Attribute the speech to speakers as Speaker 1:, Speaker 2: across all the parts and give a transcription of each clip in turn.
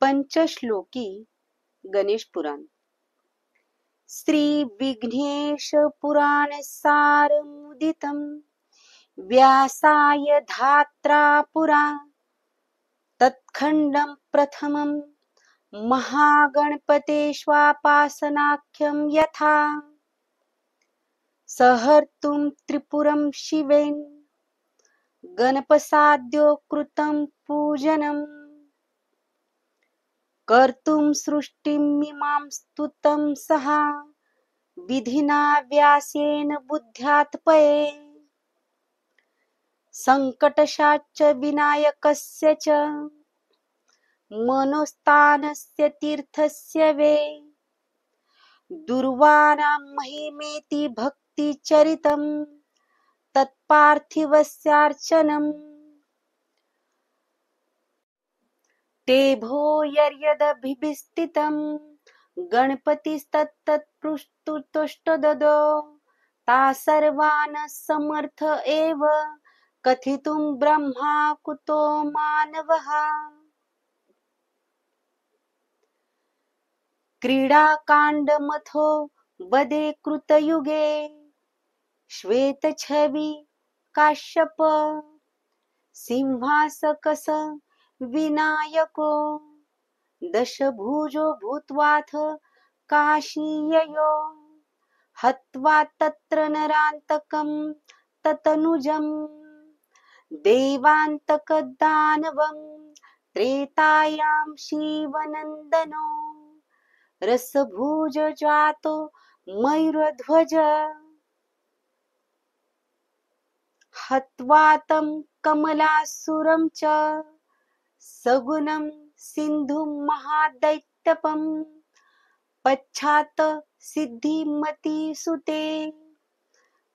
Speaker 1: पंचश्लोकी गणेश पुराण. श्री विघ्नेश पुराण सारमुदितं व्यासाय धात्रा पुरा तत्खंडं प्रथमं महागणपतेश्वापासनाख्यं यथा सहर्तुं त्रिपुरं शिवेन गणपसाद्यो कृतं पूजनम् कर्तुं सृष्टिमिमां स्तुतं सः विधिना व्यासेन बुद्ध्यात्पये संकटशाच्च विनायकस्य च मनोस्थानस्य तीर्थस्य वे दुर्वाणां महिमेति भक्तिचरितं तत्पार्थिवस्यार्चनम् ते भूयर्यदभिस्थितं गणपतिस्तत्तत्पृष्ठतुष्टददो ता सर्वान् समर्थ एव कथितुं ब्रह्मा कुतो मानवः क्रीडाकाण्डमथो वदे कृतयुगे श्वेतच्छवि काश्यप सिंहासकस विनायको दशभुजो भूत्वाथ काशीययो हत्वा तत्र नरान्तकं ततनुजं देवान्तकदानवं त्रेतायां शिवनन्दनो रसभुज जातो मयूरध्वज हत्वा तं कमलासुरं च सगुणं सिन्धुं महादैत्यपं पश्चात् सिद्धिमतीसुते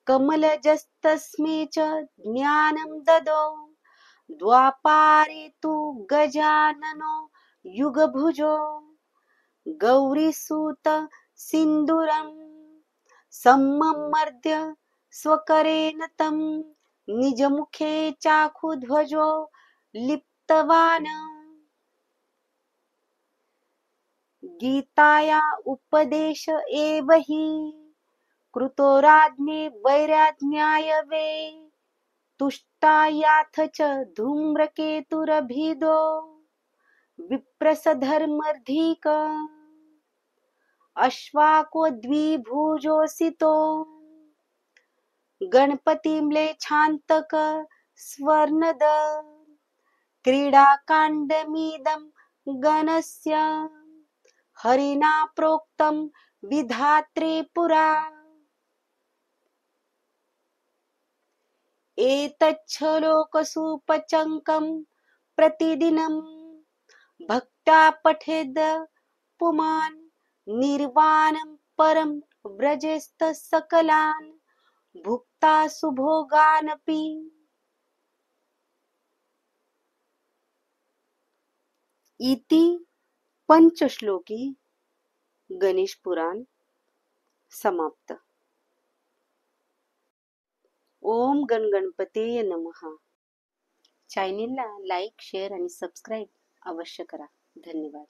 Speaker 1: कमलजस्तस्मै च ज्ञानं ददौ द्वापारे तु गजाननो युगभुजो गौरीसूत सिन्दूरं सम्मर्द्य स्वकरेण तं निजमुखे चाकुध्वजो लिप्तवान् गीताया उपदेश एव हि कृतो राज्ञे वैराज्ञाय वे तुष्टायाथ च धूम्रकेतुरभिदो विप्रसधर्मर्धिक अश्वाको द्विभुजोऽसितो गणपतिम्लेच्छान्तक स्वर्णद क्रीडाकाण्डमिदं गणस्य हरिणा प्रोक्तं विधात्रे पुरा एतच्छलोकसूपचङ्कं प्रतिदिनं भक्त्या पठेद् पुमान् निर्वाणं परं व्रजेस्त सकलान् भुक्ता सुभोगानपि। इति पंचश्लोकी गणेश पुराण समाप्त. ओम गणगणपतेय नमः. चॅनेलला लाईक, शेअर आणि सबस्क्राईब अवश्य करा. धन्यवाद.